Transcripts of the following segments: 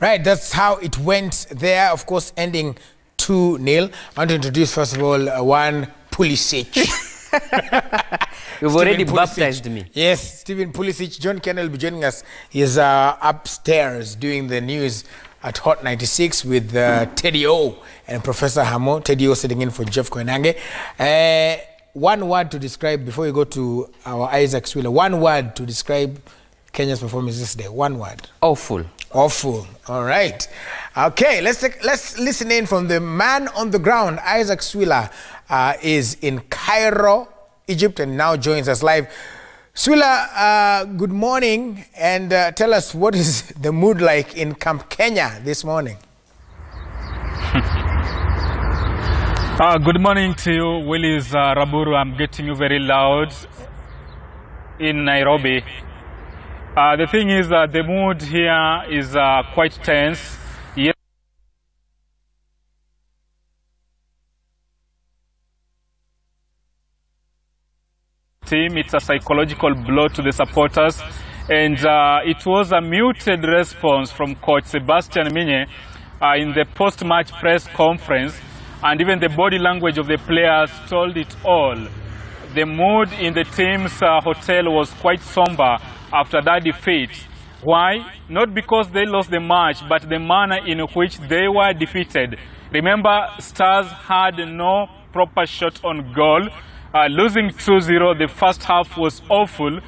Right, that's how it went there, of course, ending 2-0. I want to introduce, first of all, one Pulisic. You've already baptized me. Yes, Stephen Pulisic. John Kennel will be joining us. He's upstairs doing the news at Hot 96 with Teddy O and Professor Hamo. Teddy O sitting in for Jeff Koinange. One word to describe, before we go to our Isaac Swiller, one word to describe Kenya's performance this day. One word. Awful. Awful. All right. Okay, let's listen in from the man on the ground. Isaac Swiller is in Cairo, Egypt, and now joins us live. Swiller, good morning, and tell us, what is the mood like in Camp Kenya this morning? Good morning to you, Willis Raburu. I'm getting you very loud in Nairobi. The thing is, the mood here is quite tense. Yes. Team, it's a psychological blow to the supporters, and it was a muted response from Coach Sebastian Minye in the post-match press conference, and even the body language of the players told it all. The mood in the team's hotel was quite somber after that defeat. Why? Not because they lost the match, but the manner in which they were defeated. Remember, Stars had no proper shot on goal. Losing 2-0, the first half was awful.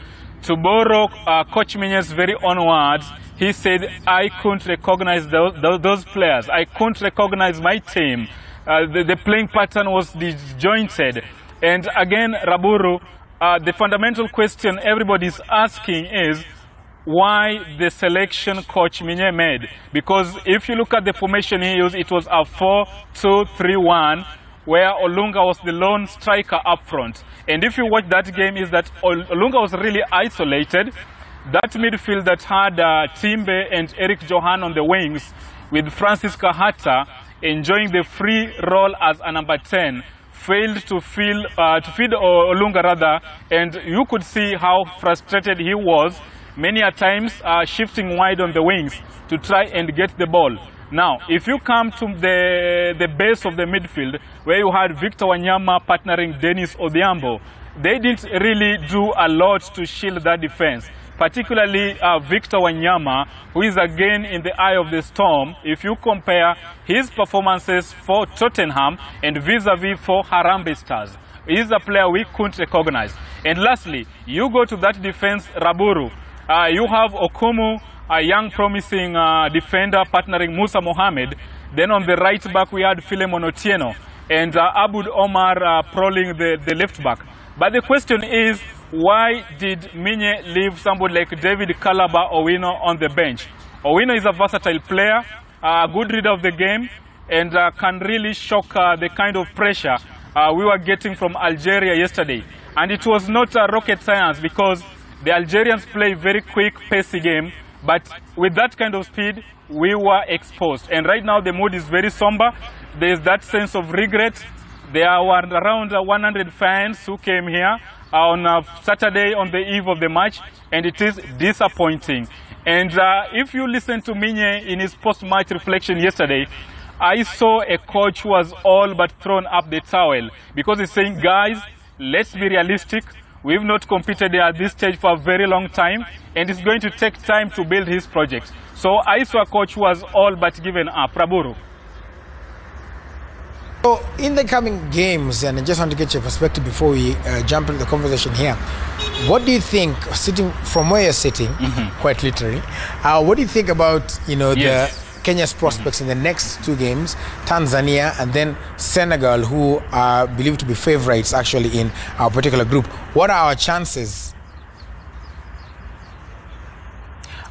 To borrow Coach Minye's very own words, he said, I couldn't recognize those players. I couldn't recognize my team. The playing pattern was disjointed. And again, Raburu, the fundamental question everybody's asking is why the selection Coach Minye made. Because if you look at the formation he used, it was a 4-2-3-1, where Olunga was the lone striker up front. And if you watch that game, is that Olunga was really isolated. That midfield that had Timbe and Eric Johan on the wings, with Francis Kahata enjoying the free role as a number 10, failed to feed Olunga rather, and you could see how frustrated he was, many a times shifting wide on the wings to try and get the ball. Now, if you come to the base of the midfield, where you had Victor Wanyama partnering Dennis Odhiambo, they didn't really do a lot to shield that defense. Particularly Victor Wanyama, who is again in the eye of the storm. If you compare his performances for Tottenham and vis-a-vis for Harambee Stars, he's a player we couldn't recognize. And lastly, you go to that defense, Raburu. You have Okumu, a young promising defender partnering Musa Mohamed. Then on the right back, we had Philemon Otieno and Abud Omar prowling the left back. But the question is, why did Minye leave somebody like David Kalaba Owino on the bench? Owino is a versatile player, a good reader of the game, and can really shock the kind of pressure we were getting from Algeria yesterday. And it was not rocket science, because the Algerians play very quick, pacey game, but with that kind of speed, we were exposed. And right now the mood is very somber. There is that sense of regret. There were around 100 fans who came here on Saturday on the eve of the match, and it is disappointing. And if you listen to Minye in his post-match reflection yesterday, I saw a coach who was all but thrown up the towel, because he's saying, guys, let's be realistic. We've not competed at this stage for a very long time, and it's going to take time to build his project. So I saw a coach who was all but given up. Raburu. So in the coming games, and I just want to get your perspective before we jump into the conversation here, what do you think, sitting from where you're sitting, quite literally, what do you think about, the Kenya's prospects in the next two games, Tanzania and then Senegal, who are believed to be favorites actually in our particular group? What are our chances?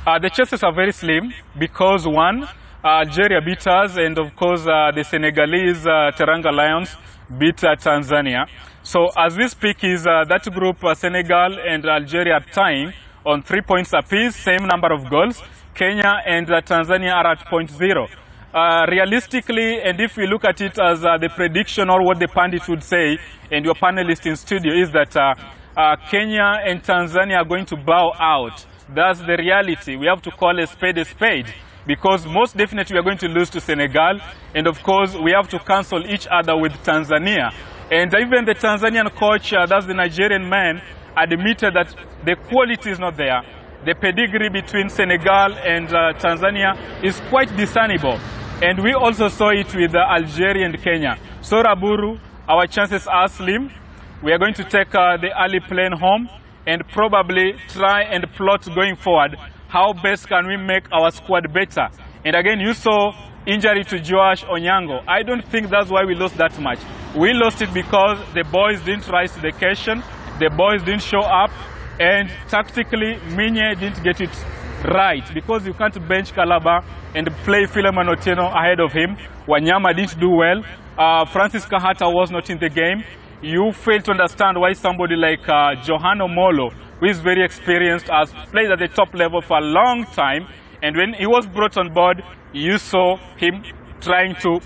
The chances are very slim, because one, Algeria beat us, and of course the Senegalese Teranga Lions beat Tanzania. So as we speak, is that group, Senegal and Algeria are tying on 3 points apiece, same number of goals. Kenya and Tanzania are at 0.0. Realistically, and if we look at it as the prediction or what the pundits would say, and your panelist in studio, is that Kenya and Tanzania are going to bow out. That's the reality. We have to call a spade a spade. because most definitely we are going to lose to Senegal, and of course we have to cancel each other with Tanzania. And even the Tanzanian coach, that's the Nigerian man, admitted that the quality is not there. The pedigree between Senegal and Tanzania is quite discernible. And we also saw it with Algeria and Kenya. So Raburu, our chances are slim. We are going to take the early plane home and probably try and plot going forward how best can we make our squad better. And again, you saw injury to Joash Onyango. I don't think that's why we lost that much. We lost it because the boys didn't rise to the occasion, the boys didn't show up, and tactically, Minye didn't get it right, because you can't bench Kalaba and play Philemon Otieno ahead of him. Wanyama didn't do well. Francis Kahata was not in the game. You fail to understand why somebody like Johano Molo, who is very experienced, has played at the top level for a long time, and when he was brought on board, you saw him trying to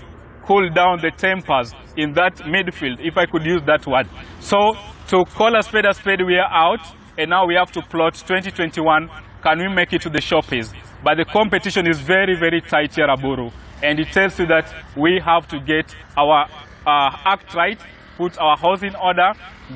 cool down the tempers in that midfield, if I could use that word. So, to call a spade, we are out, and now we have to plot 2021, can we make it to the showpiece? But the competition is very, very tight here, Aburu, and it tells you that we have to get our act right, put our house in order,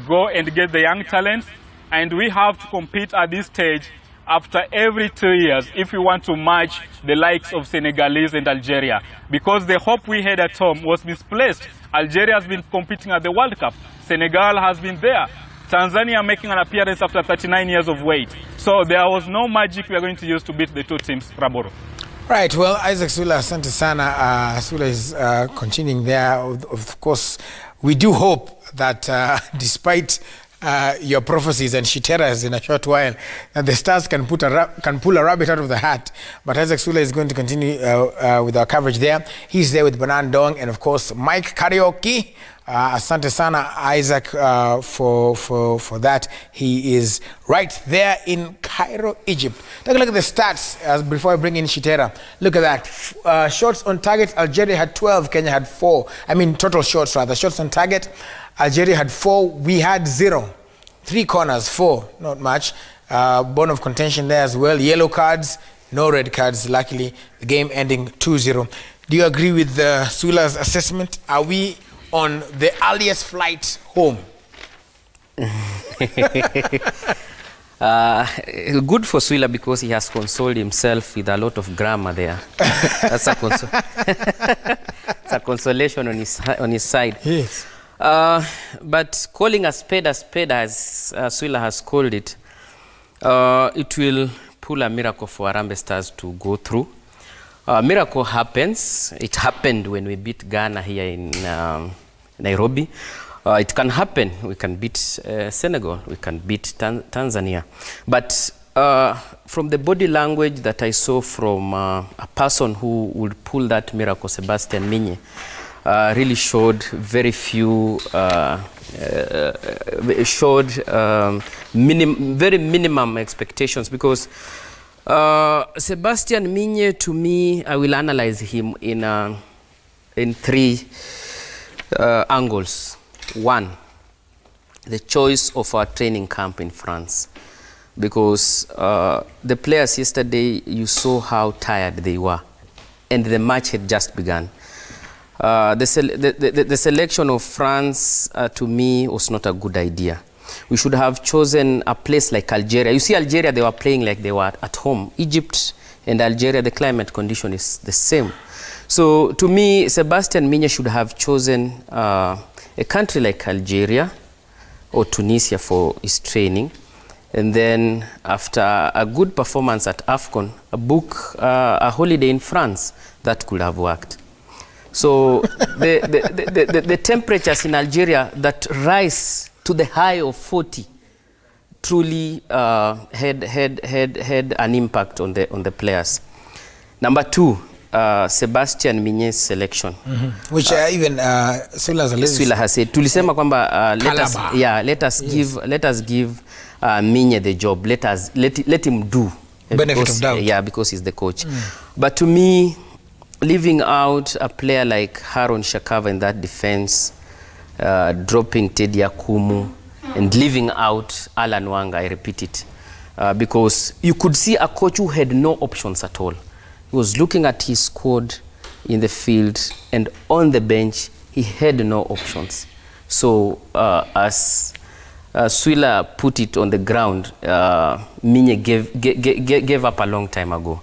go and get the young talents, and we have to compete at this stage after every 2 years if we want to match the likes of Senegalese and Algeria. Because the hope we had at home was misplaced. Algeria has been competing at the World Cup. Senegal has been there. Tanzania making an appearance after 39 years of wait. So there was no magic we are going to use to beat the two teams, Raboro. Right, well, Isaac Sula, asante sana. Sula is continuing there. Of course, we do hope that despite your prophecies and shiteras in a short while, that the Stars can pull a rabbit out of the hat. But Isaac Sula is going to continue with our coverage there. He's there with Banan Dong and, of course, Mike Karaoke. Asante sana, Isaac, for that. He is right there in Cairo, Egypt. Take a look at the stats before I bring in Shitera. Look at that. Shots on target, Algeria had 12, Kenya had 4. I mean, total shots, rather. Shots on target, Algeria had 4, we had 0. 3 corners, 4, not much. Bone of contention there as well. Yellow cards, no red cards, luckily. The game ending 2-0. Do you agree with Sula's assessment? Are we on the earliest flight home? Good for Sula because he has consoled himself with a lot of grammar there. That's a it's a consolation on his side. Yes. But calling a spade as Sula has called it, it will pull a miracle for Harambee Stars to go through. Miracle happens. It happened when we beat Ghana here in Nairobi. It can happen. We can beat Senegal. We can beat Tanzania. But from the body language that I saw from a person who would pull that miracle, Sebastian Minye, really showed very few, very minimum expectations, because Sebastian Minye, to me, I will analyze him in 3 angles. 1, the choice of our training camp in France, because the players yesterday, you saw how tired they were, and the match had just begun. The selection of France, to me, was not a good idea. We should have chosen a place like Algeria. You see, Algeria, they were playing like they were at home. Egypt and Algeria, the climate condition is the same. So, to me, Sebastian Minye should have chosen a country like Algeria or Tunisia for his training. And then, after a good performance at AFCON, book a holiday in France. That could have worked. So, the temperatures in Algeria that rise to the high of 40 truly had an impact on the players. Number 2, Sebastian Minye's selection, which even Sula has said. Tulisema kwamba let us give Minye the job. Let him do. Benefit of doubt. Yeah, because he's the coach. But to me, leaving out a player like Haron Shakava in that defense, dropping Teddy Akumu, and leaving out Alan Wanga, I repeat it, because you could see a coach who had no options at all. He was looking at his squad in the field, and on the bench, he had no options. So as Swila put it on the ground, Minye gave up a long time ago.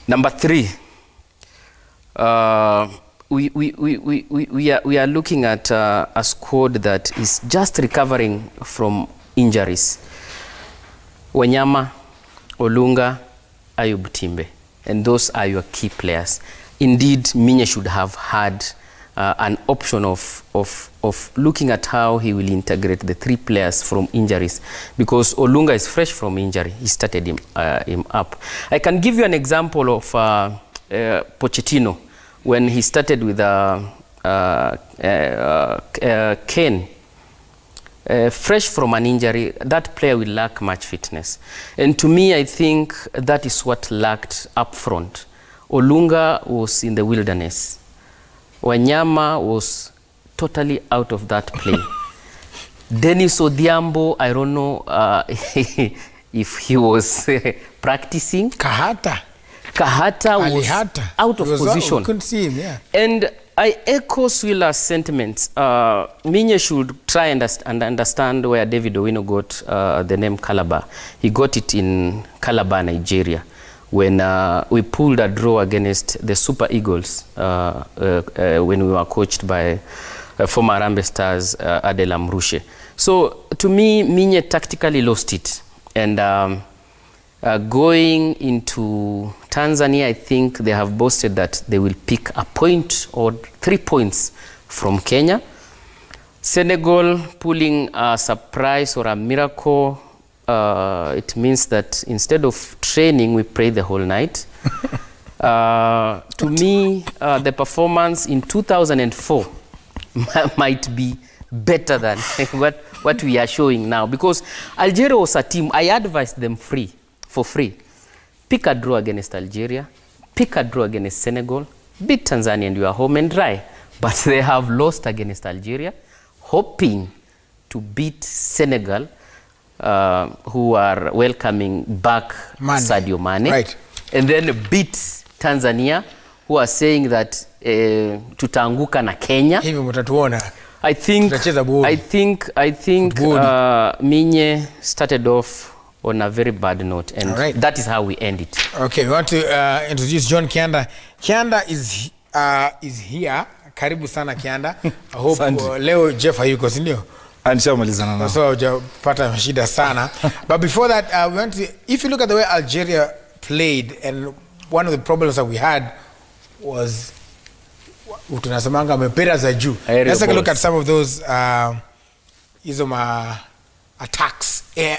Number 3, we are looking at a squad that is just recovering from injuries. Wanyama, Olunga, Ayub Timbe, and those are your key players. Indeed, Minye should have had an option of looking at how he will integrate the 3 players from injuries, because Olunga is fresh from injury. He started him up. I can give you an example of Pochettino when he started with Kane. Fresh from an injury, that player will lack much fitness. And to me, I think that is what lacked up front. Olunga was in the wilderness. Wanyama was totally out of that play. Dennis Odhiambo, I don't know if he was practicing. Kahata was out of position. We couldn't see him, yeah. And I echo Swila's sentiments. Minye should try and understand where David Owino got the name Calabar. He got it in Calabar, Nigeria, when we pulled a draw against the Super Eagles when we were coached by former Harambee Stars Adela Mrushe. So to me, Minye tactically lost it. And going into Tanzania, I think they have boasted that they will pick a point or 3 points from Kenya. Senegal pulling a surprise or a miracle. It means that instead of training, we pray the whole night. To me, the performance in 2004 might be better than what we are showing now, because Algeria was a team. I advised them for free. Pick a draw against Algeria, pick a draw against Senegal, beat Tanzania and you are home and dry. But they have lost against Algeria, hoping to beat Senegal, who are welcoming back Sadio Mane. Right. And then beat Tanzania, who are saying that tutaanguka na Kenya. I think Minye started off on a very bad note, and that is how we end it. Okay, we want to introduce John Kianda. Kianda is here. Karibu sana Kianda. I hope leo Jeff hayuko, si ndio? Anshamalizana na. So hujapata shida sana. But before that, we want to, if you look at the way Algeria played, and one of the problems that we had was tunasemanga mepera za juu. Let's take a look at some of those attacks, air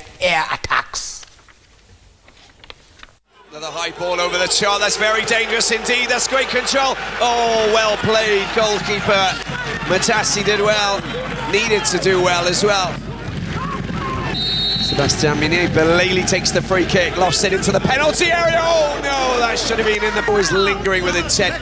attacks. Another high ball over the top. That's very dangerous indeed. That's great control. Oh, well played, goalkeeper. Matassi did well. Needed to do well as well. Sebastian Minye. Belali takes the free kick. Lofts it into the penalty area. Oh no, that should have been in. The boys lingering with intent.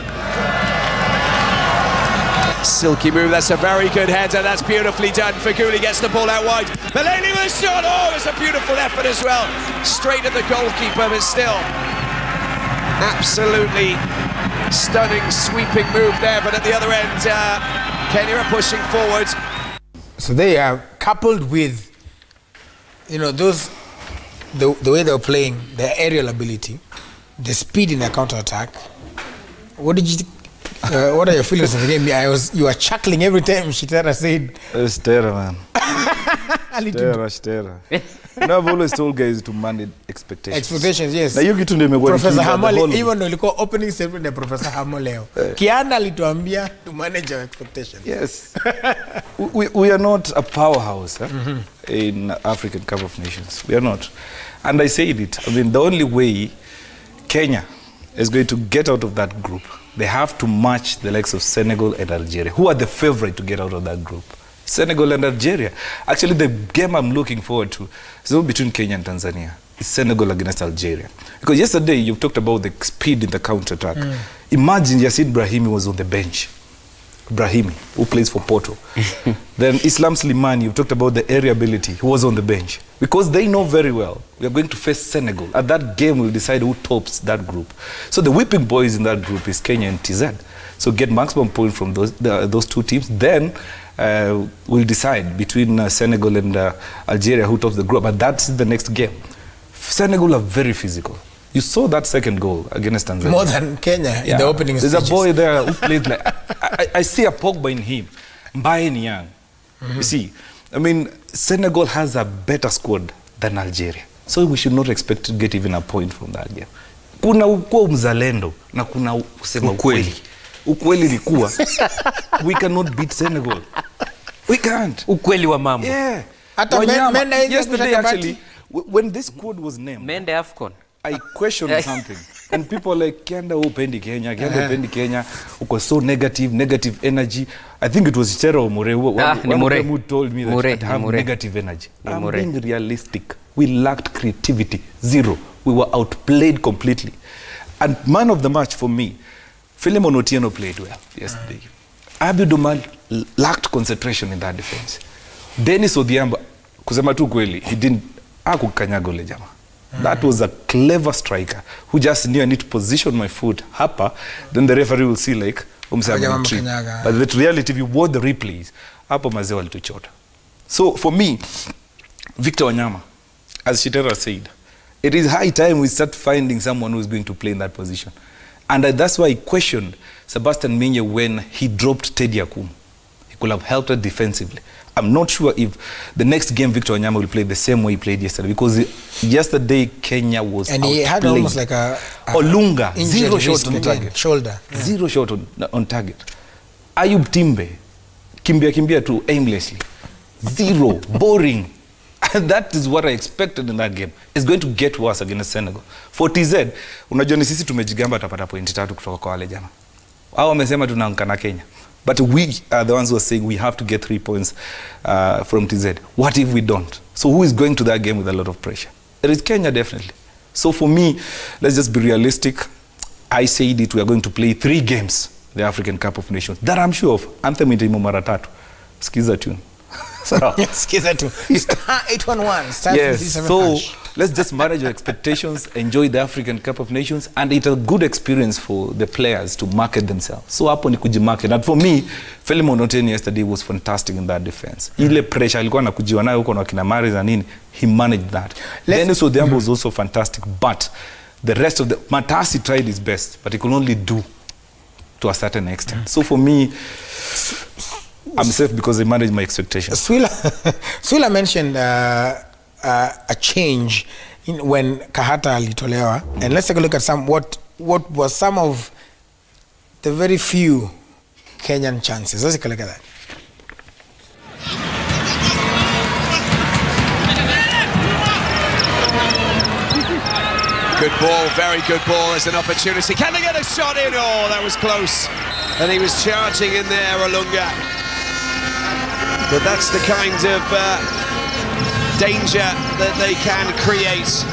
Silky move, that's a very good header, that's beautifully done. Faguli gets the ball out wide. Belali with a shot, oh, it's a beautiful effort as well. Straight at the goalkeeper, but still. Absolutely stunning, sweeping move there, but at the other end, Kenya are pushing forward. So they are coupled with, you know, those, the way they're playing, their aerial ability, the speed in their counter-attack. What did you what are your feelings of the game? You were chuckling every time Shitara said. It's terror, man. Terror. No, I've always told guys to manage expectations. Expectations, yes. Na yuki tunde megwa Professor Hamole, even though ilikuwa opening statement ya Professor Hamole. Kiana alituambia to manage our expectations. Yes. we are not a powerhouse in African Cup of Nations. We are not. And I said it. I mean, the only way Kenya is going to get out of that group, they have to match the likes of Senegal and Algeria, who are the favorite to get out of that group. Senegal and Algeria. Actually, the game I'm looking forward to is not between Kenya and Tanzania. It's Senegal against Algeria. Because yesterday, you've talked about the speed in the counter-attack. Imagine Yacine Brahimi was on the bench. Brahimi, who plays for Porto. Then Islam Slimani, you've talked about the area ability, who was on the bench. Because they know very well, we are going to face Senegal. At that game, we'll decide who tops that group. So the whipping boys in that group is Kenya and TZ. So get maximum point from those two teams. Then we'll decide between Senegal and Algeria who tops the group. But that's the next game. Senegal are very physical. You saw that second goal against Tanzania. More than Kenya in the opening There's stages. a boy there who played like... I see a Pogba in him. Mbaye Niang. You see, I mean, Senegal has a better squad than Algeria. So we should not expect to get even a point from that game. Kuna ukuwa mzalendo na kuna kusema ukweli. Ukweli ni kuwa, we cannot beat Senegal. We can't. Ukweli wa mambo. Yeah. Yesterday actually, when this squad was named, Mende Afcon. I questioned something. And people are like, Kianda upendi Kenya, Kianda upendi Kenya, uko so negative energy. I think it was Chero or Mure who told me that I have negative energy. I'm being realistic. We lacked creativity. Zero. We were outplayed completely. And man of the match for me, Philemon Otieno played well yesterday. Abiduman lacked concentration in that defense. Dennis Odhiambo, kusema tu kweli, he didn't akukanyaga ule jamaa. That was a clever striker who just knew I need to position my foot hapa, then the referee will see like But the reality, if you watch the replays, hapo mazee walituchota. So for me, Victor Wanyama, as Shitera said, it is high time we start finding someone who is going to play in that position. And that's why I questioned Sebastian Minye when he dropped Teddy Akumu. He could have helped us defensively. I'm not sure if the next game Victor Wanyama will play the same way he played yesterday, because yesterday Kenya was and he had almost like a Olunga, zero shot on target. Shoulder. Yeah. Zero shot on target. Ayub Timbe, kimbia too aimlessly. Zero, boring. And that is what I expected in that game. It's going to get worse against Senegal. For TZ, unajua ni sisi tumejigamba tapata pointi 3 kutoka kwa wale jana. Hao wamesema tunaanguka na Kenya. But we are the ones who are saying we have to get 3 points from TZ. What if we don't? So who is going to that game with a lot of pressure? It is Kenya, definitely. So for me, let's just be realistic. I said it, we are going to play 3 games, the African Cup of Nations. That I'm sure of. Anthem itaimo mara 3. Skiza tune. Skiza tune. 811. Yes, so let's just manage your expectations, enjoy the African Cup of Nations, and it's a good experience for the players to market themselves. So hapo ni kujimarket. And for me, Philemon Otieno yesterday was fantastic in that defense. Ile pressure alikuwa anakujiwa nayo huko na kina Maris na nini, he managed that. Dennis Odhiambo was also fantastic, but the rest of the Matasi tried his best, but he could only do to a certain extent. So for me, I'm safe because I managed my expectations. Swila mentioned a change in when Kahata alitolewa, and let's take a look at what was some of the very few Kenyan chances. Let's take a look at that. Good ball, very good ball. There's an opportunity. Can they get a shot in? Oh, that was close. And he was charging in there, Olunga. But that's the kind of danger that they can create.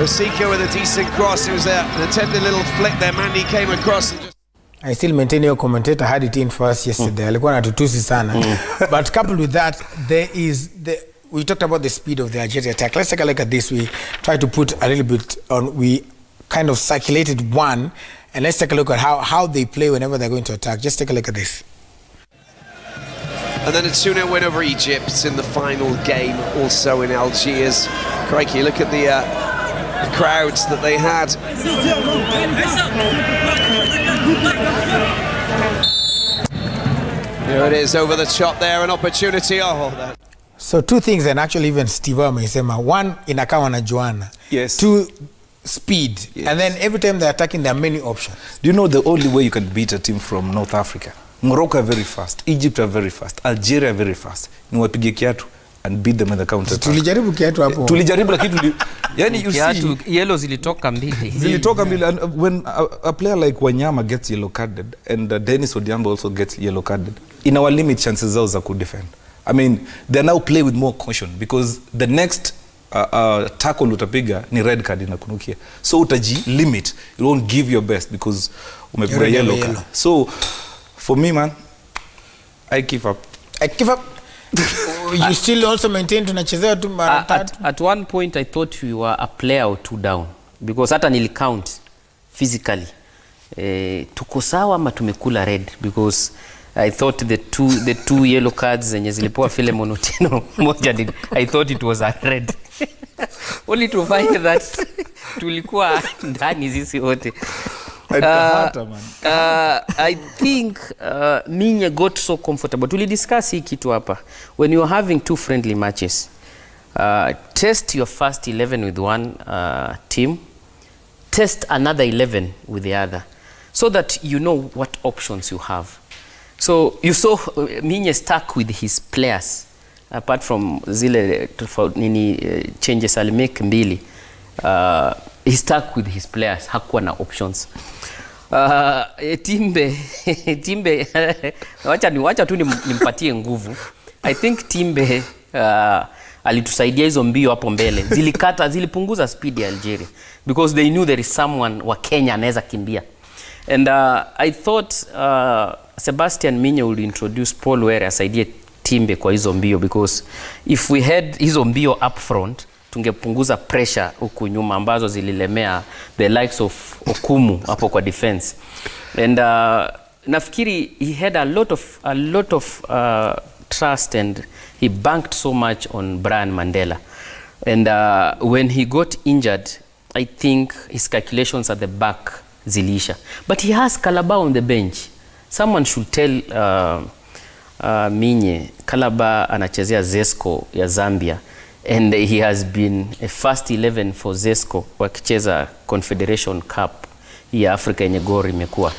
Osika with a decent cross. It was an attempted little flick there. Mandy came across and just... I still maintain your commentator had it in for us yesterday. Alikuwa anatutusi sana. But coupled with that, we talked about the speed of the Algeria attack. Let's take a look at this. We try to put a little bit on, we kind of circulated one, and let's take a look at how they play whenever they're going to attack. Just take a look at this. And then a 2-0 win over Egypt in the final game, also in Algiers. Crikey, look at the crowds that they had. Here it is, over the top there, an opportunity. Oh, that. So 2 things, and actually even Steve amesema. 1, inakawa na Joanna. Yes. 2, speed. Yes. And then every time they're attacking, there are many options. Do you know the only way you can beat a team from North Africa? Morocco are very fast, Egypt are very fast, Algeria are very fast. Niwapige kiatu and beat them in the counter. Tulijaribu kiatu hapo. Tulijaribu lakini yani you see yellow zilitoka mbili. Zilitoka mbili, and when a player like Wanyama gets yellow carded and Dennis Odhiambo also gets yellow carded, in our limit chances zao za defend. I mean, they now play with more caution because the next tackle utapiga ni red card inakunukia. So utaji limit, you won't give your best because umepiga yellow card. So for me, man, I give up. I give up. You still also maintain tunachezea tu mara tatu? At one point I thought we were a player or two down because hata nilicount physically. Tuko sawa ama tumekula red because I thought the two yellow cards zenye zilipewa Philemon Otieno moja I thought it was a red. Only to find that tulikuwa ndani sisi wote. I think Minye got so comfortable. Tuli discuss hii kitu hapa. When you are having two friendly matches, test your first 11 with one team, test another 11 with the other, so that you know what options you have. So you saw Minye stuck with his players, apart from zile changes alimake mbili. He stuck with his players, hakuwa na options. Timbe wacha tu nimpatie nguvu. I think Timbe alitusaidia hizo mbio hapo mbele. Zilipunguza speed ya Algeria because they knew there is someone wa Kenya anaweza kimbia. And I thought Sebastian Minye would introduce Paul Were asaidie Timbe kwa hizo mbio because if we had hizo mbio up front tungepunguza pressure huku nyuma ambazo zililemea the likes of Okumu hapo kwa defense. And nafikiri he had a lot of trust and he banked so much on Brian Mandela. And when he got injured, I think his calculations at the back zilisha. But he has Kalaba on the bench. Someone should tell Minye, Kalaba anachezea Zesco ya Zambia. And he has been a first 11 for Zesco wakicheza Confederation Cup ya Afrika yenye Gor imekuwa.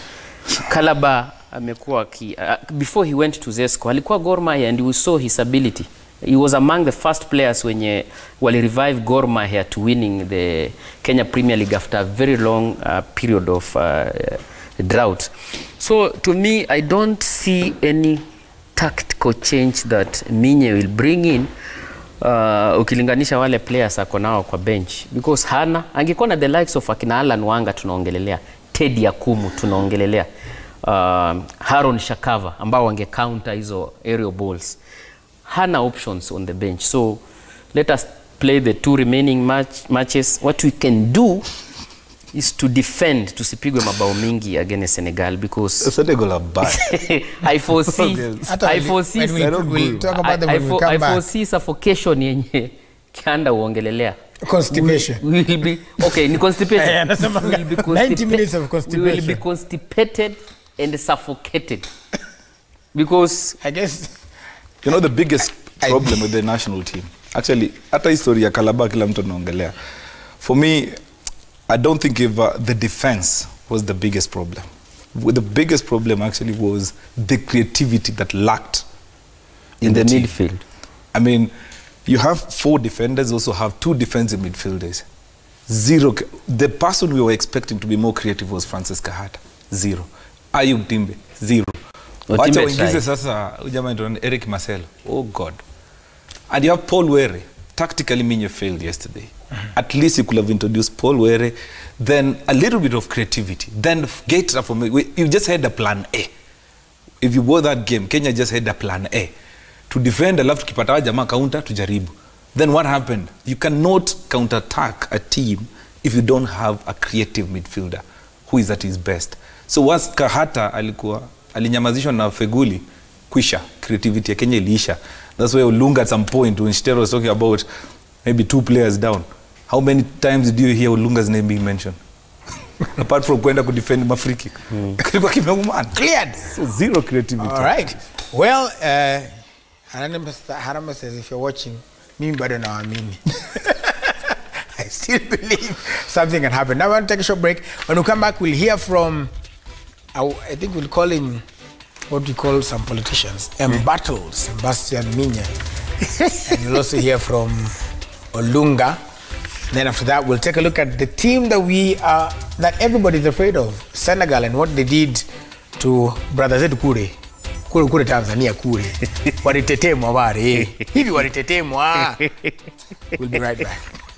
Kalaba amekuwa before he went to Zesco alikuwa Gor Mahia and we saw his ability. He was among the first players wenye wali revive Gor Mahia to winning the Kenya Premier League after a very long period of drought. So to me, I don't see any tactical change that Minye will bring in. Ukilinganisha wale players ako nao kwa bench because hana angekuwa na the likes of akina Alan Wanga tunaongelelea, Teddy Akumu tunaongelelea, Haron Shakava ambao wange counter hizo aerial balls. Hana options on the bench. So let us play the two remaining matches. What we can do is to defend, tusipigwe mabao mingi against Senegal because Senegal are bad. I foresee suffocation yenye Kianda uongelelea. Constipation. We will be okay, ni constipation. 90 minutes of constipation. We will be constipated and suffocated. Because I guess you know the biggest problem with the national team. Actually, hata history ya Kalaba kila mtu anaongelea. For me, I don't think if the defense was the biggest problem. The biggest problem actually was the creativity that lacked in the midfield. I mean, you have 4 defenders, also have 2 defensive midfielders. 0. The person we were expecting to be more creative was Francis Kahata. 0. Ayub Timbe. 0. Wacha uingize sasa ujamaa ndio Eric Marcelo. Oh God. And you have Paul Were. Tactically, Minye failed yesterday. At least you could have introduced Paul Were, then a little bit of creativity. Then get up for me. You just had a plan A. If you won that game, Kenya just had a plan A. To defend, I love to keep at jamaa counter to jaribu. Then what happened? You cannot counter-attack a team if you don't have a creative midfielder who is at his best. So once Kahata alinyamazishwa na Feguli, kwisha, creativity ya Kenya iliisha. That's why Olunga at some point when Shtero was talking about maybe 2 players down. How many times do you hear Olunga's name being mentioned? Apart from kwenda ku defend Mafriki. Cleared. So 0 creativity. All right. Well, Harama says if you're watching, mimi bado naamini. I still believe something can happen. Now we're going to take a short break. When we come back, we'll hear from, I think we'll call him what we call some politicians, embattled Sebastian Minye. And you'll also hear from Olunga. Then after that, we'll take a look at the team that everybody's afraid of, Senegal, and what they did to Brother Zed Kure Tanzania Kure. Walitetemwa wale. Hivi walitetemwa. We'll be right back.